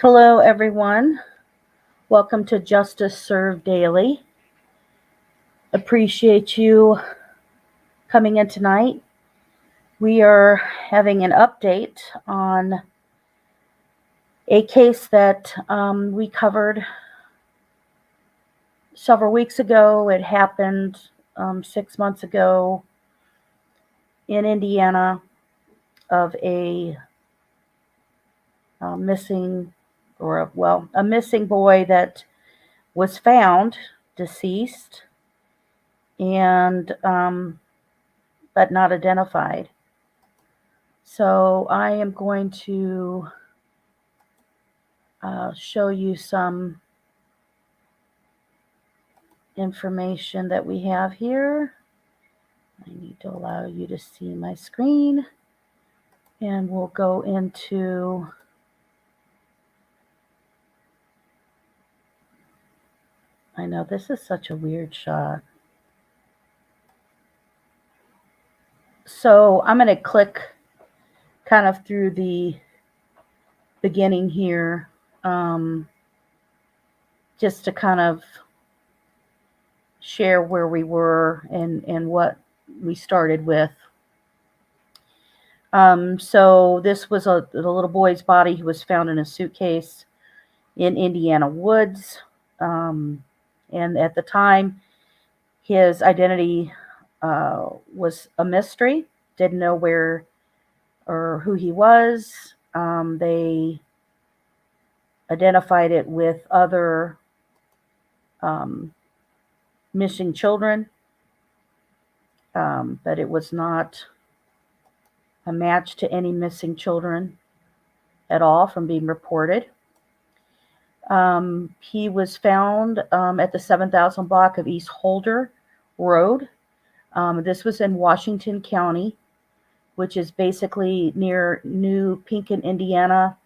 Hello, everyone. Welcome to Justice Served Daily. Appreciate you coming in tonight. We are having an update on a case that we covered several weeks ago. It happened 6 months ago in Indiana of a missing boy that was found deceased and but not identified. So I am going to show you some information that we have here. I need to allow you to see my screen, and we'll go into I know this is such a weird shot. So I'm going to click kind of through the beginning here, just to kind of share where we were and what we started with. So this was the little boy's body. He was found in a suitcase in Indiana woods. And at the time, his identity was a mystery. Didn't know where or who he was. They identified it with other missing children, but it was not a match to any missing children at all from being reported. He was found at the 7,000 block of East Holder Road. This was in Washington County, which is basically near New Pinkin, Indiana,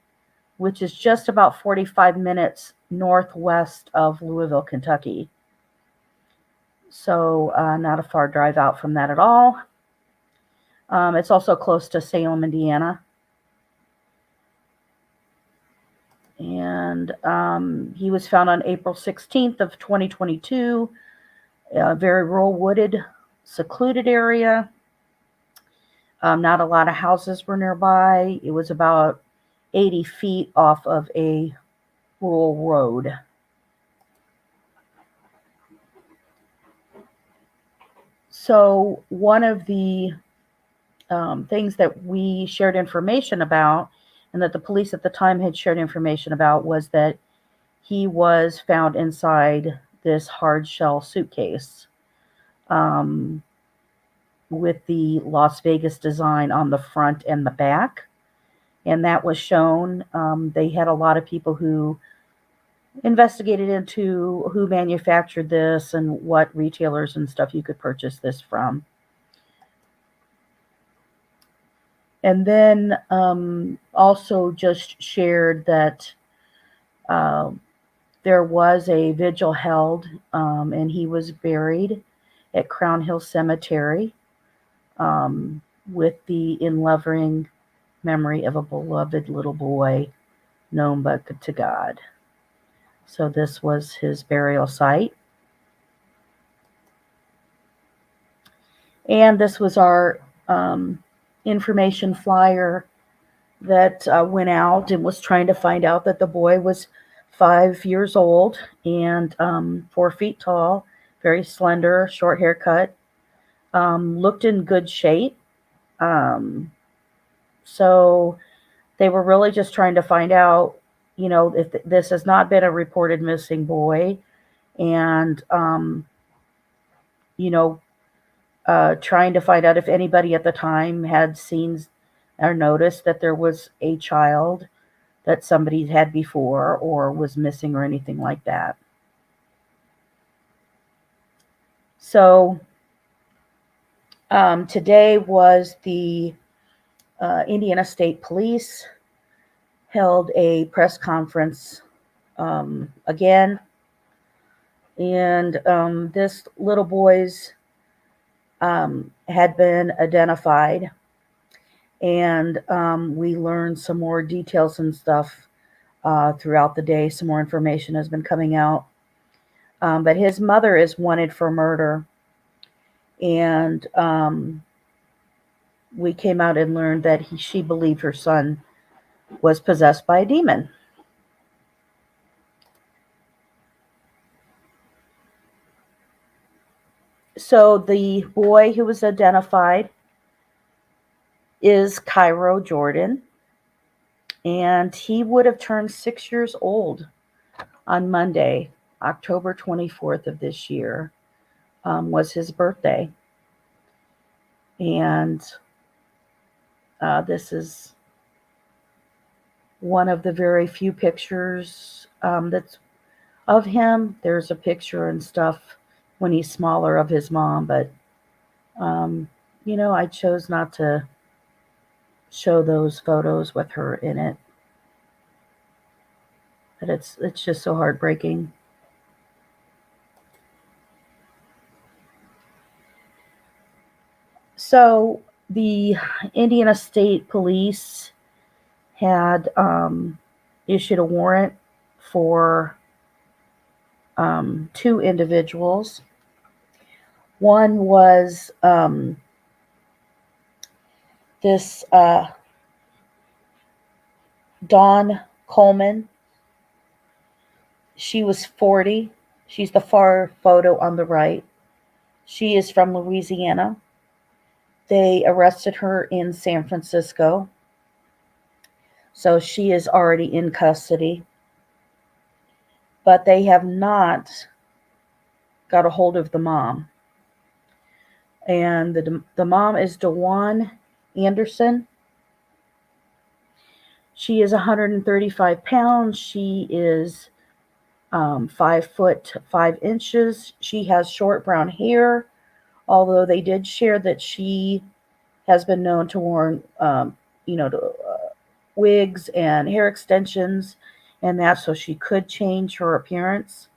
which is just about 45 minutes northwest of Louisville, Kentucky. So not a far drive out from that at all. It's also close to Salem, Indiana. And he was found on April 16th of 2022, a very rural, wooded, secluded area. Not a lot of houses were nearby. It was about 80 feet off of a rural road. So one of the things that we shared information about, and that the police at the time had shared information about, was that he was found inside this hard shell suitcase with the Las Vegas design on the front and the back. And that was shown. They had a lot of people who investigated into who manufactured this and what retailers and stuff you could purchase this from. And then also just shared that there was a vigil held, and he was buried at Crown Hill Cemetery with the enloving memory of a beloved little boy known but to God. So this was his burial site. And this was our information flyer that went out and was trying to find out that the boy was 5 years old and 4 feet tall, very slender, short haircut, looked in good shape. So they were really just trying to find out, if this has not been a reported missing boy, and, trying to find out if anybody at the time had seen or noticed that there was a child that somebody had before or was missing or anything like that. So today was the Indiana State Police held a press conference again, and this little boy's had been identified, and we learned some more details and stuff throughout the day. Some more information has been coming out. But his mother is wanted for murder. And we came out and learned that she believed her son was possessed by a demon. So the boy who was identified is Cairo Jordan, and he would have turned 6 years old on Monday, October 24th of this year, was his birthday. And this is one of the very few pictures that's of him. There's a picture and stuff when he's smaller of his mom, but I chose not to show those photos with her in it. But it's just so heartbreaking. So the Indiana State Police had issued a warrant for 2 individuals. One was this Dawn Coleman. She was 40. She's the far photo on the right. She is from Louisiana. They arrested her in San Francisco. So she is already in custody. But they have not got a hold of the mom. And the mom is Dejuane Anderson. She is 135 pounds. She is 5 foot 5 inches. She has short brown hair, although they did share that she has been known to wear, wigs and hair extensions, and that so she could change her appearance.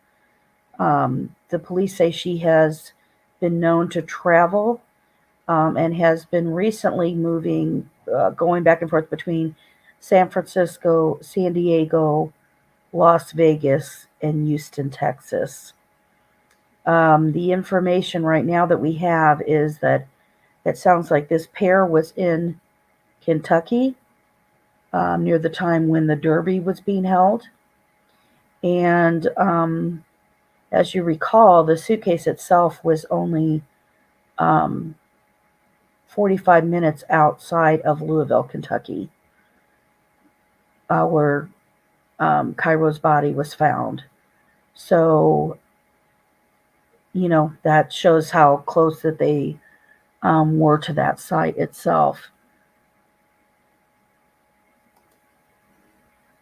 The police say she has been known to travel and has been recently going back and forth between San Francisco, San Diego, Las Vegas, and Houston, Texas. The information right now that we have is that it sounds like this pair was in Kentucky near the time when the Derby was being held. And as you recall, the suitcase itself was only 45 minutes outside of Louisville, Kentucky, where Cairo's body was found. So, that shows how close that they were to that site itself.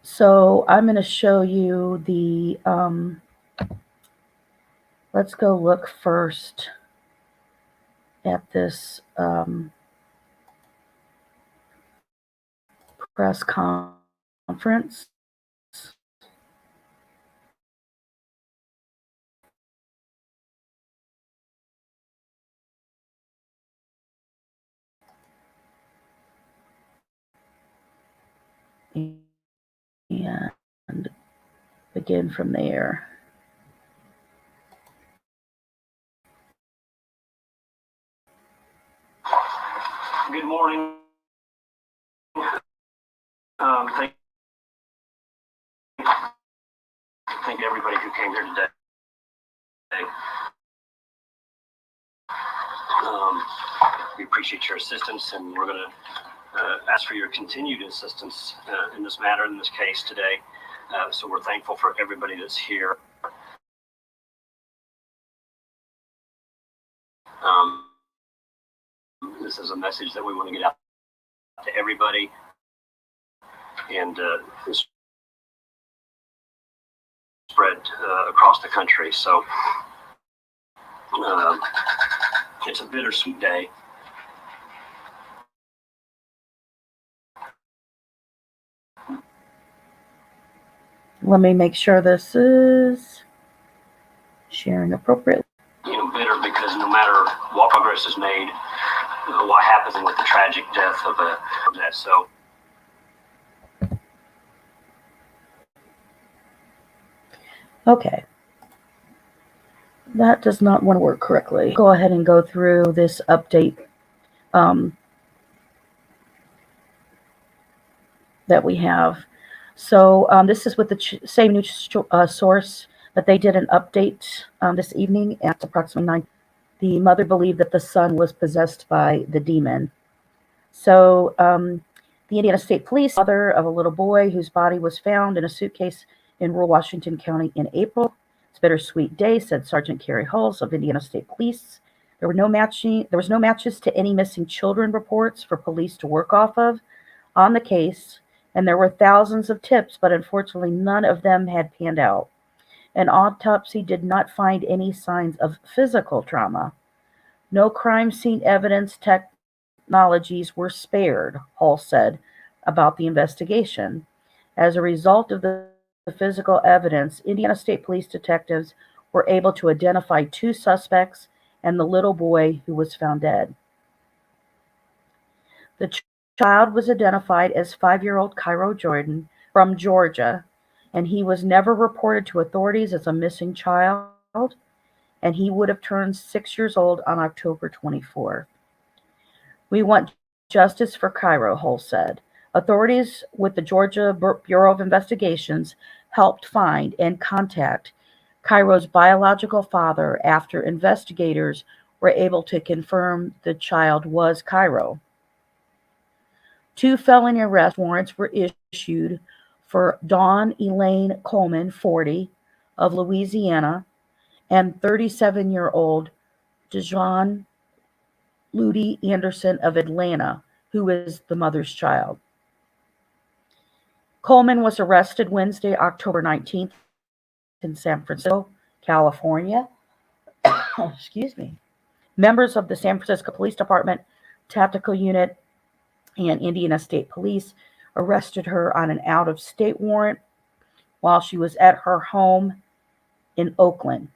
So I'm going to show you the, let's go look first at this press conference. And begin from there. Good morning. Thank everybody who came here today. We appreciate your assistance, and we're going to ask for your continued assistance in this matter, in this case today. So we're thankful for everybody that's here. This is a message that we want to get out to everybody, and spread across the country. So it's a bittersweet day. Let me make sure this is sharing appropriately. Bitter because no matter what progress is made, what happens with the tragic death of that. So Okay, that does not want to work correctly. Go ahead and go through this update that we have. So this is with the same news source, but they did an update this evening at approximately 9. The mother believed that the son was possessed by the demon. So the Indiana State Police, mother of a little boy whose body was found in a suitcase in rural Washington County in April. It's a bittersweet day, said Sergeant Carrie Hulse of Indiana State Police. There was no matches to any missing children reports for police to work off of on the case, and there were thousands of tips, but unfortunately none of them had panned out. An autopsy did not find any signs of physical trauma. No crime scene evidence technologies were spared, Hall said about the investigation. As a result of the physical evidence, Indiana State Police detectives were able to identify 2 suspects and the little boy who was found dead. The child was identified as 5-year-old Cairo Jordan from Georgia, and he was never reported to authorities as a missing child, and he would have turned 6 years old on October 24. We want justice for Cairo, Hull said. Authorities with the Georgia Bureau of Investigations helped find and contact Cairo's biological father after investigators were able to confirm the child was Cairo. 2 felony arrest warrants were issued for Dawn Coleman, 40, of Louisiana, and 37-year-old Dejuane Ludie Anderson of Atlanta, who is the mother's child. Coleman was arrested Wednesday, October 19th, in San Francisco, California. Excuse me. Members of the San Francisco Police Department Tactical Unit and Indiana State Police arrested her on an out-of-state warrant while she was at her home in Oakland.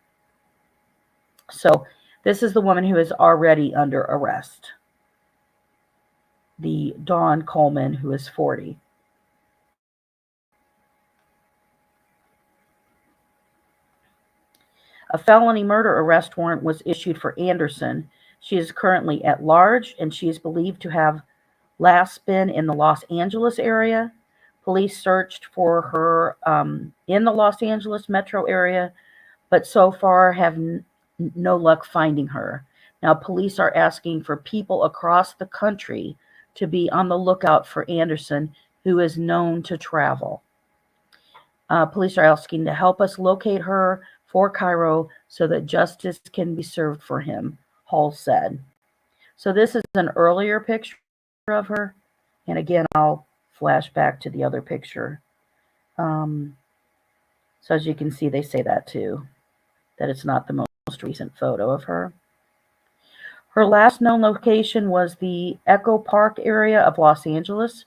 So this is the woman who is already under arrest, the Dawn Coleman, who is 40. A felony murder arrest warrant was issued for Anderson. She is currently at large, and she is believed to have last been in the Los Angeles area. Police searched for her in the Los Angeles metro area, but so far have no luck finding her. Now, police are asking for people across the country to be on the lookout for Anderson, who is known to travel. Police are asking to help us locate her for Cairo so that justice can be served for him, Hall said. So this is an earlier picture of her, and again, I'll flash back to the other picture. So as you can see, they say that too, that it's not the most recent photo of her. Her last known location was the Echo Park area of Los Angeles.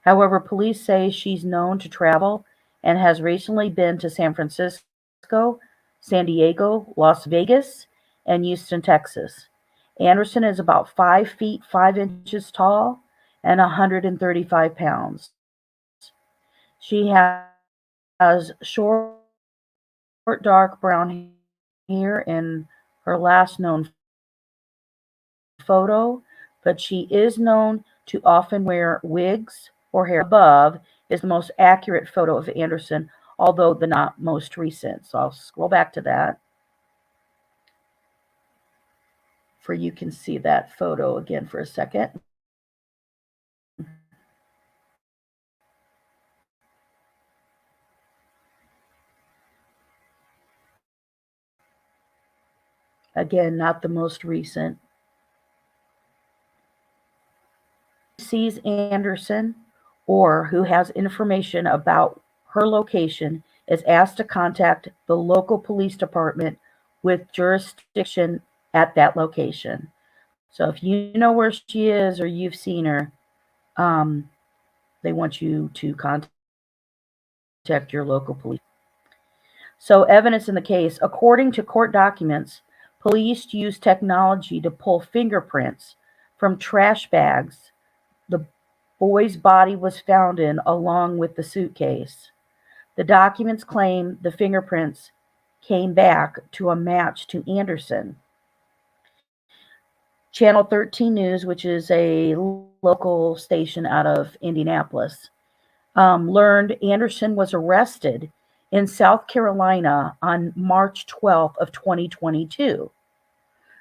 However, police say she's known to travel and has recently been to San Francisco, San Diego, Las Vegas, and Houston, Texas. Anderson is about 5 feet 5 inches tall and 135 pounds. She has short, dark brown hair in her last known photo, but she is known to often wear wigs or hair. Above is the most accurate photo of Anderson, although the not most recent. So I'll scroll back to that for you can see that photo again for a second. Again, not the most recent. Sees Anderson or who has information about her location is asked to contact the local police department with jurisdiction at that location. So if you know where she is or you've seen her, they want you to contact your local police. So evidence in the case, according to court documents, police used technology to pull fingerprints from trash bags the boy's body was found in, along with the suitcase. The documents claim the fingerprints came back to a match to Anderson. Channel 13 News, which is a local station out of Indianapolis, learned Anderson was arrested in South Carolina on March 12th of 2022.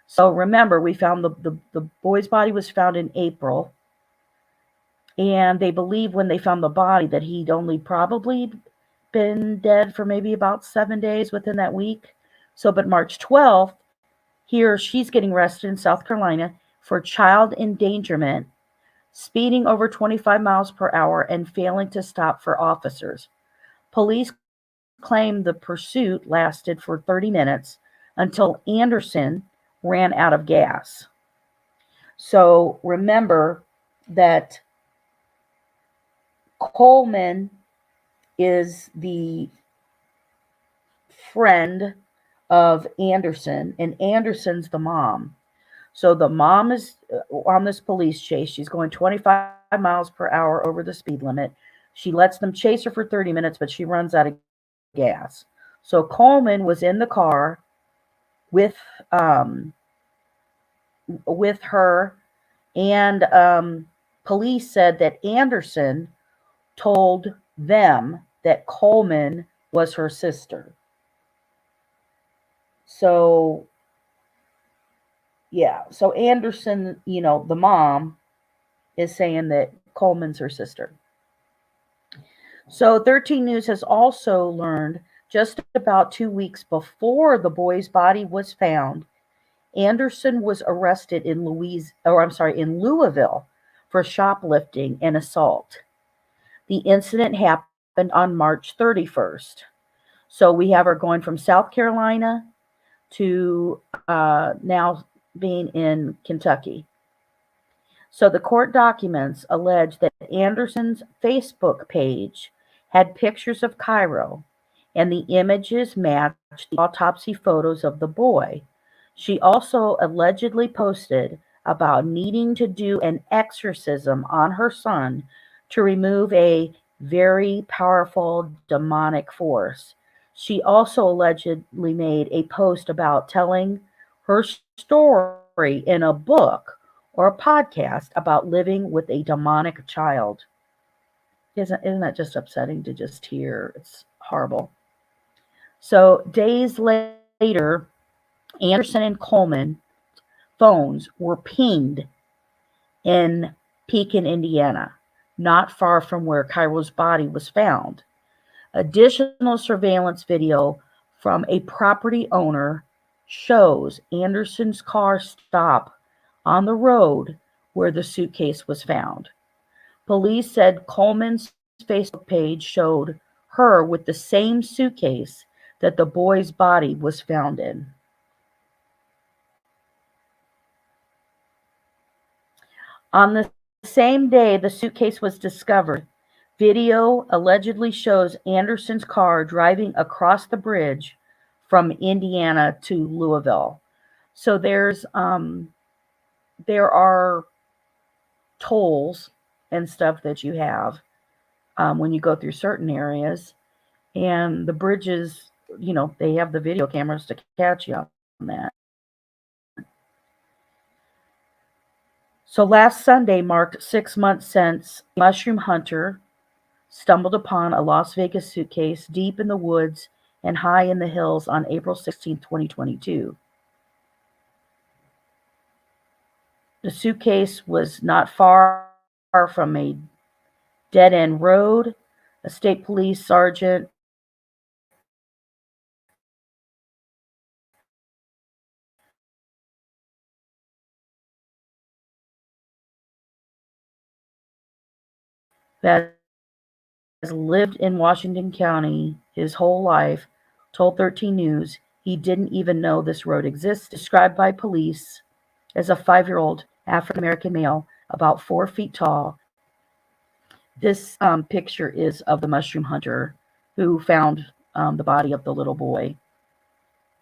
So remember, we found the boy's body was found in April, and they believe when they found the body that he'd only probably been dead for maybe about 7 days within that week. So, but March 12th, here she's getting arrested in South Carolina for child endangerment, speeding over 25 miles per hour, and failing to stop for officers. Police claim the pursuit lasted for 30 minutes until Anderson ran out of gas. So remember that Coleman is the friend of Anderson, and Anderson's the mom. So the mom is on this police chase. She's going 25 miles per hour over the speed limit. She lets them chase her for 30 minutes, but she runs out of gas. So Coleman was in the car with her, and police said that Anderson told them that Coleman was her sister. So yeah, so Anderson, the mom is saying that Coleman's her sister. So 13 News has also learned just about 2 weeks before the boy's body was found, Anderson was arrested in Louisville for shoplifting and assault. The incident happened on March 31st. So we have her going from South Carolina to now being in Kentucky. So the court documents allege that Anderson's Facebook page had pictures of Cairo, and the images matched the autopsy photos of the boy. She also allegedly posted about needing to do an exorcism on her son to remove a very powerful demonic force. She also allegedly made a post about telling her story in a book or a podcast about living with a demonic child. Isn't that just upsetting to just hear? It's horrible. So days later, Anderson and Coleman phones were pinged in Pekin, Indiana, not far from where Cairo's body was found. Additional surveillance video from a property owner shows Anderson's car stop on the road where the suitcase was found. Police said Coleman's Facebook page showed her with the same suitcase that the boy's body was found in. On the same day the suitcase was discovered, video allegedly shows Anderson's car driving across the bridge from Indiana to Louisville. So there are tolls and stuff that you have when you go through certain areas, and the bridges, they have the video cameras to catch you on that. So last Sunday marked 6 months since a mushroom hunter stumbled upon a Las Vegas suitcase deep in the woods and high in the hills on April 16, 2022. The suitcase was not far from a dead-end road. A state police sergeant that has lived in Washington County his whole life told 13 News he didn't even know this road exists. Described by police as a 5-year-old African-American male, about 4 feet tall. This picture is of the mushroom hunter who found the body of the little boy.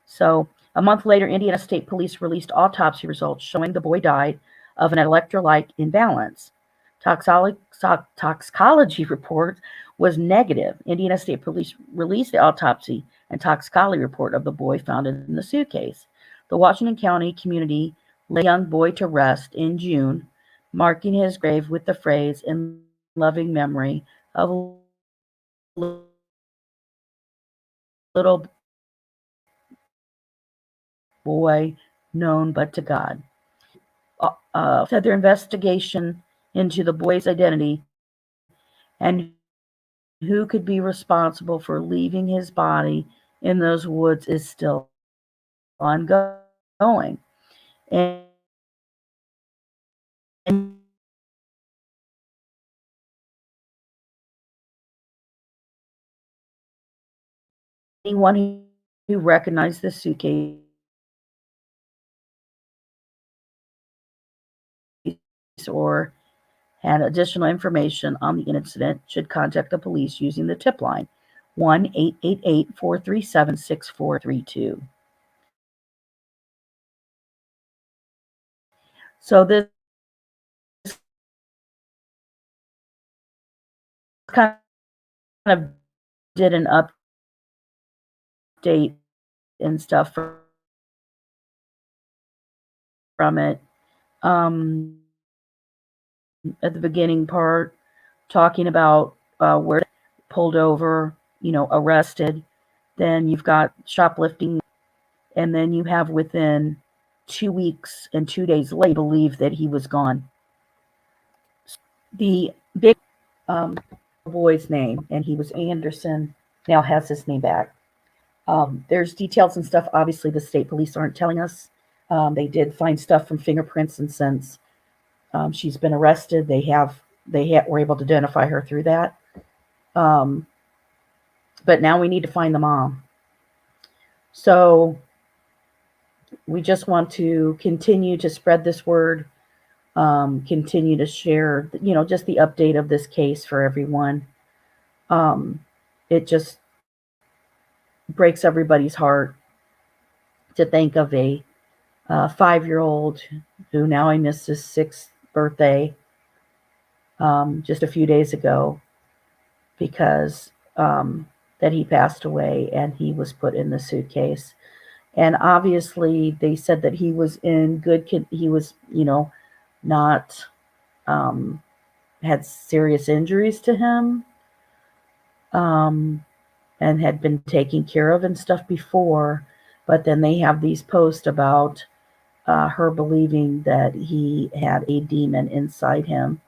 So a month later, Indiana State Police released autopsy results showing the boy died of an electrolyte imbalance. Toxicology reports was negative. Indiana State Police released the autopsy and toxicology report of the boy found in the suitcase. The Washington County community laid the young boy to rest in June, marking his grave with the phrase, "In loving memory of little boy known but to God." Said their investigation into the boy's identity and who could be responsible for leaving his body in those woods is still ongoing. And anyone who recognized the suitcase or had additional information on the incident should contact the police using the tip line 1-888-437-6432. So this kind of did an update and stuff from it. At the beginning part, talking about where pulled over, arrested. Then you've got shoplifting, and then you have within 2 weeks and 2 days later, believe that he was gone. The big boy's name, and he was Anderson, now has his name back. There's details and stuff. Obviously, the state police aren't telling us. They did find stuff from fingerprints, and since she's been arrested, they were able to identify her through that. But now we need to find the mom. So we just want to continue to spread this word, continue to share, just the update of this case for everyone. It just breaks everybody's heart to think of a 5-year-old who now I missed his 6th birthday just a few days ago because that he passed away and he was put in the suitcase. And obviously they said that he was in he was, not had serious injuries to him and had been taken care of and stuff before. But then they have these posts about her believing that he had a demon inside him.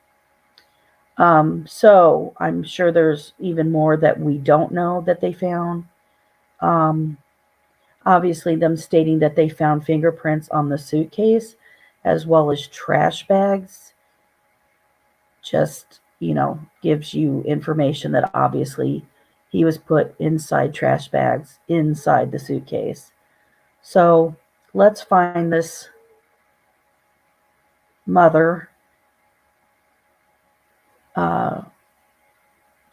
So I'm sure there's even more that we don't know that they found. Obviously, them stating that they found fingerprints on the suitcase as well as trash bags just, gives you information that obviously he was put inside trash bags inside the suitcase. So let's find this mother,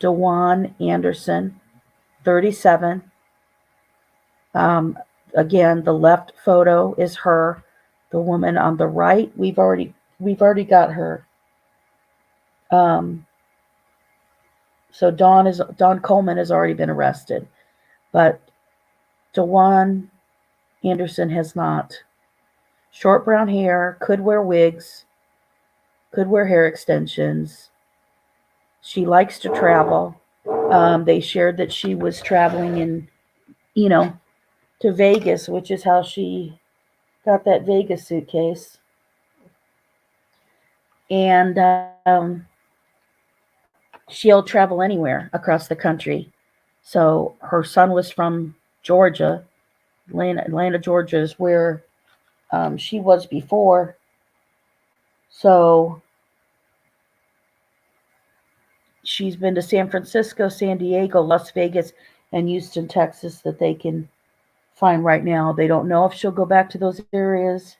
Dejuane Anderson, 37. Again, the left photo is her. The woman on the right, we've already got her. So Dawn Coleman has already been arrested, but Dejuane Anderson has not. Short brown hair, could wear wigs, could wear hair extensions. She likes to travel. They shared that she was traveling in, to Vegas, which is how she got that Vegas suitcase. And she'll travel anywhere across the country. So her son was from Georgia. Atlanta, Georgia is where she was before. So she's been to San Francisco, San Diego, Las Vegas, and Houston, Texas that they can find right now. They don't know if she'll go back to those areas,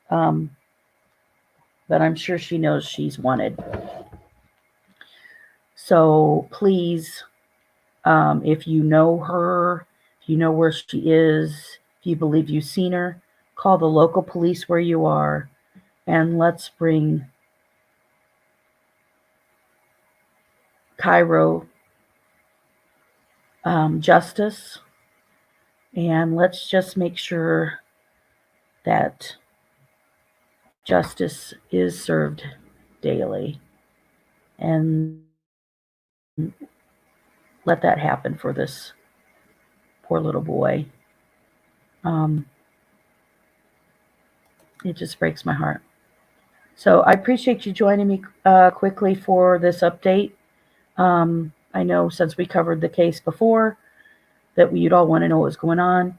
but I'm sure she knows she's wanted. So please, if you know her, if you know where she is, if you believe you've seen her, call the local police where you are, and let's bring Cairo justice, and let's just make sure that justice is served daily, and let that happen for this poor little boy. It just breaks my heart. So I appreciate you joining me quickly for this update. I know since we covered the case before that you'd all want to know what was going on.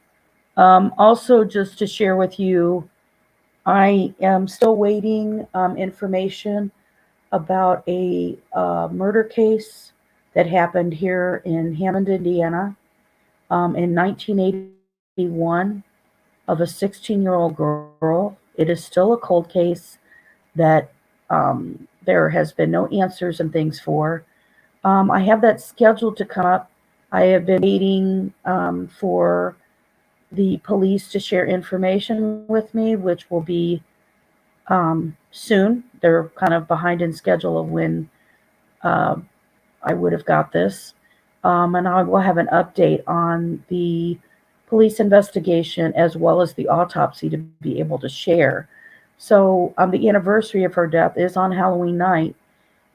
Also, just to share with you, I am still waiting information about a murder case that happened here in Hammond, Indiana, in 1981 of a 16-year-old girl. It is still a cold case that there has been no answers and things for. I have that scheduled to come up. I have been waiting for the police to share information with me, which will be soon. They're kind of behind in schedule of when I would have got this. And I will have an update on the police investigation as well as the autopsy to be able to share. So the anniversary of her death is on Halloween night,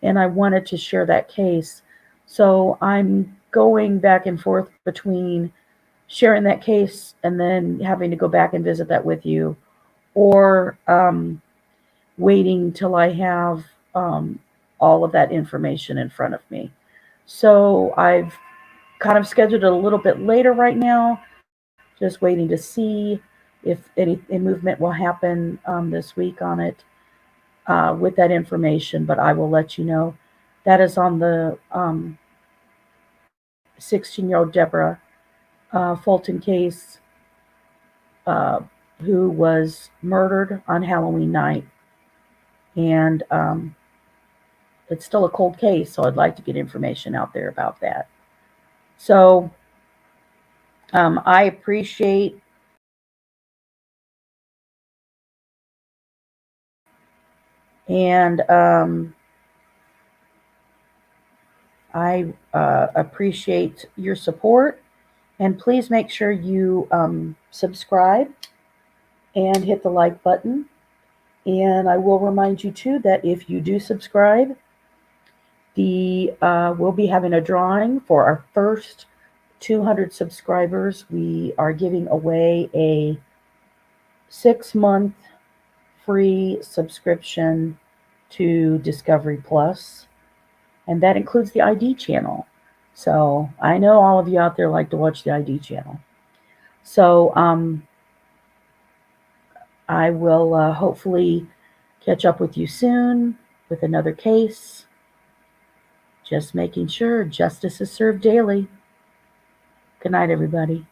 and I wanted to share that case. So I'm going back and forth between sharing that case and then having to go back and visit that with you, or waiting till I have all of that information in front of me. So I've kind of scheduled it a little bit later right now, just waiting to see if any movement will happen this week on it with that information, but I will let you know. That is on the 16-year-old Deborah Fulton case, who was murdered on Halloween night. And it's still a cold case, so I'd like to get information out there about that. So I appreciate and I appreciate your support, and please make sure you subscribe and hit the like button. And I will remind you too that if you do subscribe, we'll be having a drawing for our first 200 subscribers. We are giving away a 6-month free subscription to Discovery Plus, and that includes the ID channel. So I know all of you out there like to watch the ID channel. So I will hopefully catch up with you soon with another case. Just making sure justice is served daily. Good night, everybody.